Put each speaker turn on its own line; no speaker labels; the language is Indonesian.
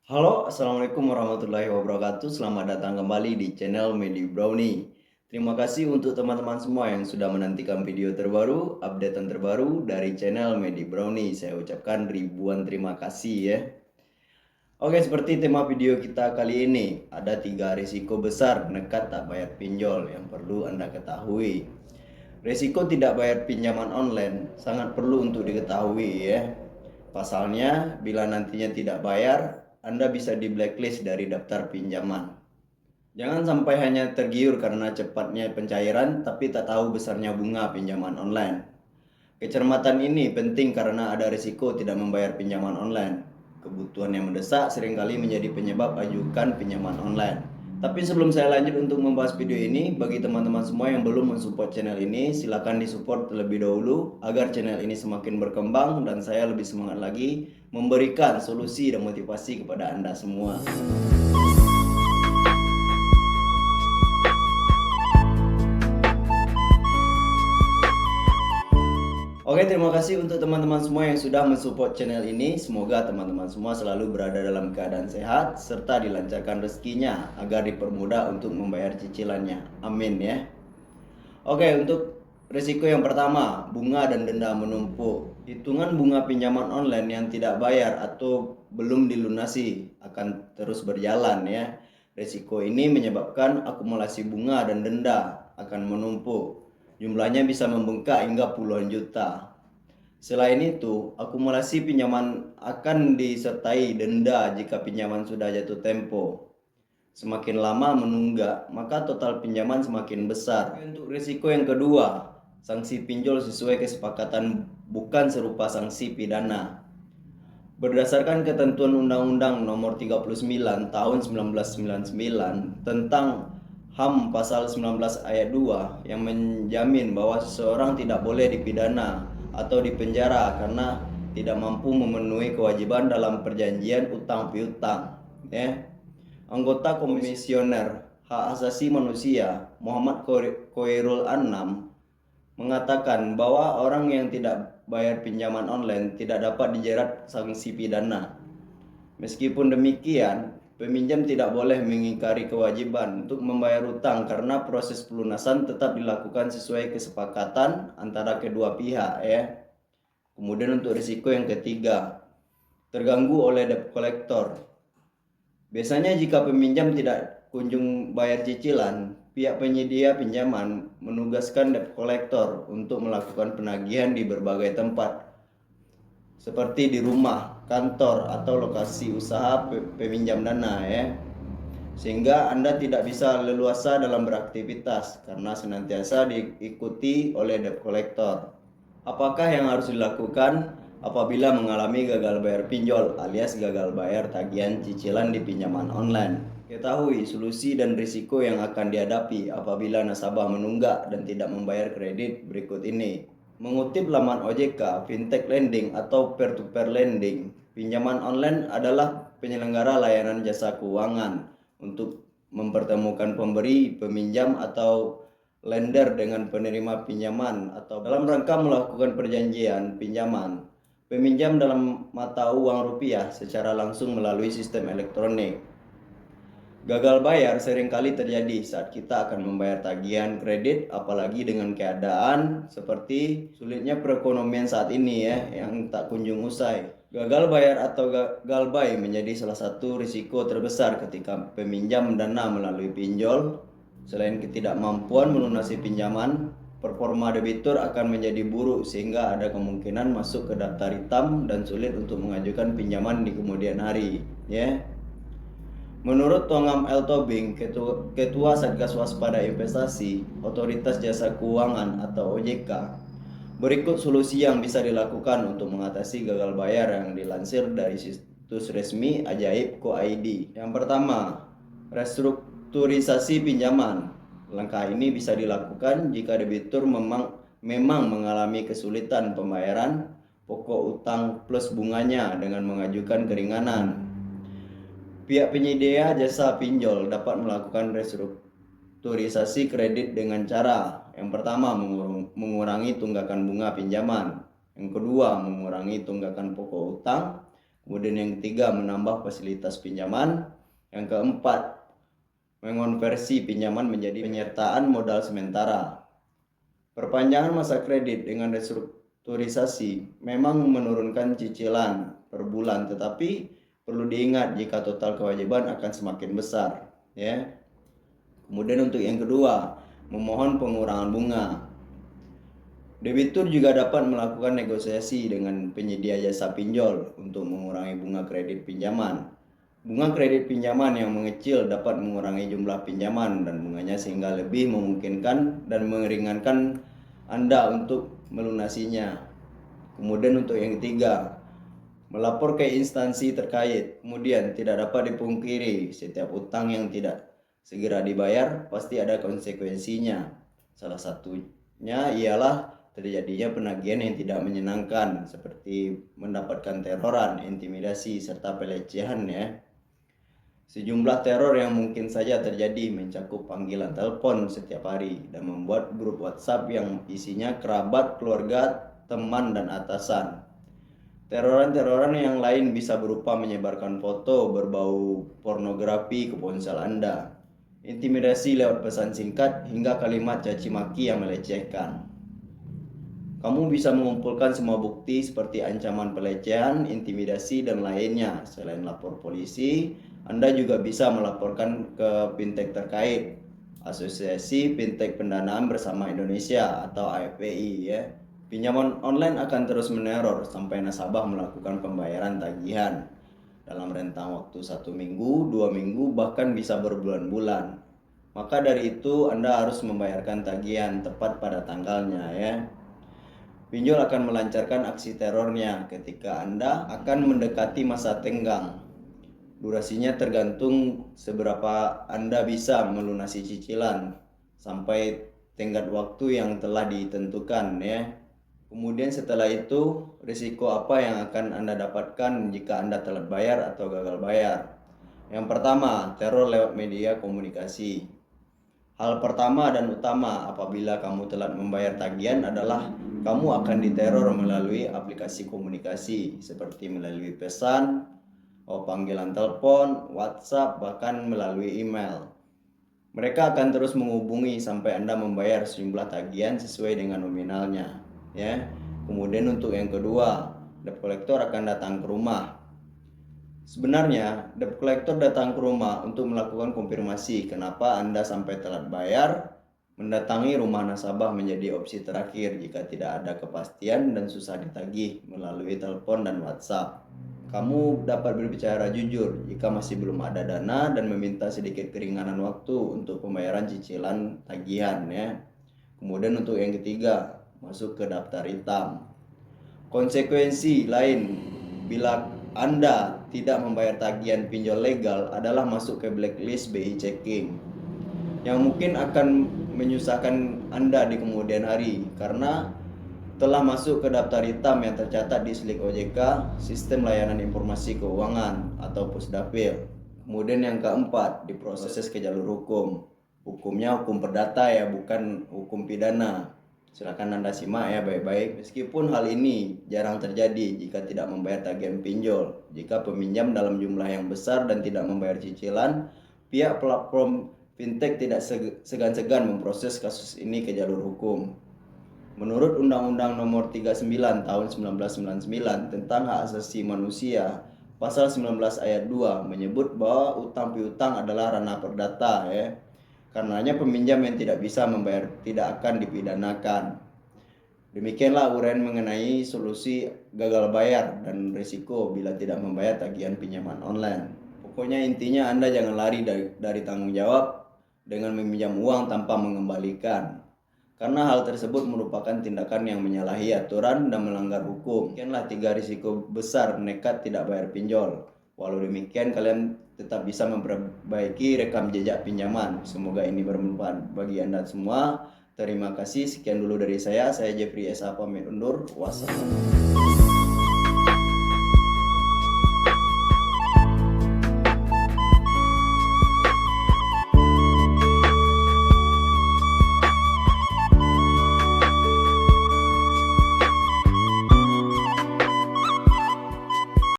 Halo, Assalamualaikum warahmatullahi wabarakatuh. Selamat datang kembali di channel Medi Brownie. Terima kasih untuk teman-teman semua yang sudah menantikan video terbaru, updatean terbaru dari channel Medi Brownie. Saya ucapkan ribuan terima kasih ya. Oke, seperti tema video kita kali ini, ada 3 risiko besar nekat tak bayar pinjol yang perlu Anda ketahui. Risiko tidak bayar pinjaman online sangat perlu untuk diketahui ya. Pasalnya, bila nantinya tidak bayar, Anda bisa di blacklist dari daftar pinjaman. Jangan sampai hanya tergiur karena cepatnya pencairan, tapi tak tahu besarnya bunga pinjaman online. Kecermatan ini penting karena ada risiko tidak membayar pinjaman online. Kebutuhan yang mendesak seringkali menjadi penyebab ajukan pinjaman online. Tapi sebelum saya lanjut untuk membahas video ini, bagi teman-teman semua yang belum mensupport channel ini, silakan disupport terlebih dahulu agar channel ini semakin berkembang dan saya lebih semangat lagi memberikan solusi dan motivasi kepada Anda semua. Oke, terima kasih untuk teman-teman semua yang sudah mensupport channel ini. Semoga teman-teman semua selalu berada dalam keadaan sehat serta dilancarkan rezekinya agar dipermudah untuk membayar cicilannya. Amin ya. Oke, untuk risiko yang pertama, bunga dan denda menumpuk. Hitungan bunga pinjaman online yang tidak bayar atau belum dilunasi akan terus berjalan ya. Risiko ini menyebabkan akumulasi bunga dan denda akan menumpuk. Jumlahnya bisa membengkak hingga puluhan juta. Selain itu, akumulasi pinjaman akan disertai denda jika pinjaman sudah jatuh tempo. Semakin lama menunggak, maka total pinjaman semakin besar. Untuk risiko yang kedua, sanksi pinjol sesuai kesepakatan bukan serupa sanksi pidana. Berdasarkan ketentuan Undang-Undang Nomor 39 Tahun 1999 tentang HAM Pasal 19 Ayat 2 yang menjamin bahwa seseorang tidak boleh dipidana atau dipenjara karena tidak mampu memenuhi kewajiban dalam perjanjian utang piutang. Anggota Komisioner Hak Asasi Manusia Muhammad Khoirul Anam mengatakan bahwa orang yang tidak bayar pinjaman online tidak dapat dijerat sanksi pidana. Meskipun demikian, peminjam tidak boleh mengingkari kewajiban untuk membayar utang karena proses pelunasan tetap dilakukan sesuai kesepakatan antara kedua pihak ya. Kemudian untuk risiko yang ketiga, terganggu oleh debt collector. Biasanya jika peminjam tidak kunjung bayar cicilan, pihak penyedia pinjaman menugaskan debt collector untuk melakukan penagihan di berbagai tempat, seperti di rumah, kantor, atau lokasi usaha peminjam dana ya. Sehingga Anda tidak bisa leluasa dalam beraktivitas karena senantiasa diikuti oleh debt collector. Apakah yang harus dilakukan apabila mengalami gagal bayar pinjol alias gagal bayar tagihan cicilan di pinjaman online? Ketahui solusi dan risiko yang akan dihadapi apabila nasabah menunggak dan tidak membayar kredit berikut ini. Mengutip laman OJK, fintech lending atau peer-to-peer lending, pinjaman online adalah penyelenggara layanan jasa keuangan untuk mempertemukan pemberi, peminjam atau lender dengan penerima pinjaman atau dalam rangka melakukan perjanjian pinjaman peminjam dalam mata uang rupiah secara langsung melalui sistem elektronik. Gagal bayar seringkali terjadi saat kita akan membayar tagihan kredit, apalagi dengan keadaan seperti sulitnya perekonomian saat ini ya, yang tak kunjung usai. Gagal bayar atau gagal buy menjadi salah satu risiko terbesar ketika peminjam dana melalui pinjol. Selain ketidakmampuan melunasi pinjaman, performa debitur akan menjadi buruk sehingga ada kemungkinan masuk ke daftar hitam dan sulit untuk mengajukan pinjaman di kemudian hari ya. Menurut Tongam L. Tobing, Ketua Satgas Waspada Investasi, Otoritas Jasa Keuangan atau OJK, berikut solusi yang bisa dilakukan untuk mengatasi gagal bayar yang dilansir dari situs resmi ajaib.co.id. Yang pertama, restrukturisasi pinjaman. Langkah ini bisa dilakukan jika debitur memang mengalami kesulitan pembayaran pokok utang plus bunganya dengan mengajukan keringanan. Pihak penyedia jasa pinjol dapat melakukan restrukturisasi kredit dengan cara yang pertama mengurangi tunggakan bunga pinjaman, yang kedua mengurangi tunggakan pokok utang, Kemudian yang ketiga, menambah fasilitas pinjaman. Yang keempat, mengonversi pinjaman menjadi penyertaan modal sementara. Perpanjangan masa kredit dengan restrukturisasi memang menurunkan cicilan per bulan, tetapi perlu diingat jika total kewajiban akan semakin besar, ya. Kemudian untuk yang kedua, memohon pengurangan bunga. Debitur juga dapat melakukan negosiasi dengan penyedia jasa pinjol untuk mengurangi bunga kredit pinjaman. Bunga kredit pinjaman yang mengecil dapat mengurangi jumlah pinjaman dan bunganya sehingga lebih memungkinkan dan meringankan Anda untuk melunasinya. Kemudian untuk yang ketiga, melapor ke instansi terkait. Kemudian tidak dapat dipungkiri setiap utang yang tidak segera dibayar pasti ada konsekuensinya. Salah satunya ialah terjadinya penagihan yang tidak menyenangkan seperti mendapatkan teroran, intimidasi, serta pelecehan, ya. Sejumlah teror yang mungkin saja terjadi mencakup panggilan telepon setiap hari dan membuat grup WhatsApp yang isinya kerabat, keluarga, teman, dan atasan. Teroran-teroran yang lain bisa berupa menyebarkan foto berbau pornografi ke ponsel Anda, intimidasi lewat pesan singkat, hingga kalimat caci maki yang melecehkan. Kamu bisa mengumpulkan semua bukti seperti ancaman pelecehan, intimidasi, dan lainnya. Selain lapor polisi, Anda juga bisa melaporkan ke fintech terkait, Asosiasi Fintech Pendanaan Bersama Indonesia atau AFPI, ya. Pinjaman online akan terus meneror sampai nasabah melakukan pembayaran tagihan dalam rentang waktu 1 minggu, 2 minggu, bahkan bisa berbulan-bulan. Maka dari itu Anda harus membayarkan tagihan tepat pada tanggalnya, ya. Pinjol akan melancarkan aksi terornya ketika Anda akan mendekati masa tenggang. Durasinya tergantung seberapa Anda bisa melunasi cicilan sampai tenggat waktu yang telah ditentukan, ya. Kemudian setelah itu, risiko apa yang akan Anda dapatkan jika Anda telat bayar atau gagal bayar? Yang pertama, teror lewat media komunikasi. Hal pertama dan utama apabila kamu telat membayar tagihan adalah kamu akan diteror melalui aplikasi komunikasi seperti melalui pesan, panggilan telepon, WhatsApp, bahkan melalui email. Mereka akan terus menghubungi sampai Anda membayar sejumlah tagihan sesuai dengan nominalnya, ya. Kemudian untuk yang kedua, debt collector akan datang ke rumah. Sebenarnya, debt collector datang ke rumah untuk melakukan konfirmasi kenapa Anda sampai telat bayar. Mendatangi rumah nasabah menjadi opsi terakhir jika tidak ada kepastian dan susah ditagih melalui telepon dan WhatsApp. Kamu dapat berbicara jujur jika masih belum ada dana dan meminta sedikit keringanan waktu untuk pembayaran cicilan tagihan, ya. Kemudian untuk yang ketiga, masuk ke daftar hitam. Konsekuensi lain bila Anda tidak membayar tagihan pinjol legal adalah masuk ke blacklist BI checking, yang mungkin akan menyusahkan Anda di kemudian hari karena telah masuk ke daftar hitam yang tercatat di SLIK OJK, Sistem Layanan Informasi Keuangan atau Pusdapil. Kemudian yang keempat, diproses ke jalur hukum. Hukumnya hukum perdata, ya, bukan hukum pidana. Silakan Anda simak, ya, baik-baik. Meskipun hal ini jarang terjadi jika tidak membayar tagihan pinjol. Jika peminjam dalam jumlah yang besar dan tidak membayar cicilan, pihak platform fintech tidak segan-segan memproses kasus ini ke jalur hukum. Menurut Undang-Undang Nomor 39 Tahun 1999 tentang Hak Asasi Manusia, Pasal 19 Ayat 2 menyebut bahwa utang piutang adalah ranah perdata, ya. Karenanya peminjam yang tidak bisa membayar tidak akan dipidanakan. Demikianlah uraian mengenai solusi gagal bayar dan risiko bila tidak membayar tagihan pinjaman online. Pokoknya intinya Anda jangan lari dari tanggung jawab dengan meminjam uang tanpa mengembalikan. Karena hal tersebut merupakan tindakan yang menyalahi aturan dan melanggar hukum. Demikianlah 3 risiko besar nekat tidak bayar pinjol. Walau demikian, kalian tetap bisa memperbaiki rekam jejak pinjaman. Semoga ini bermanfaat bagi Anda semua. Terima kasih. Sekian dulu dari saya. Saya Jeffrey Esa pamit undur. Wassalam.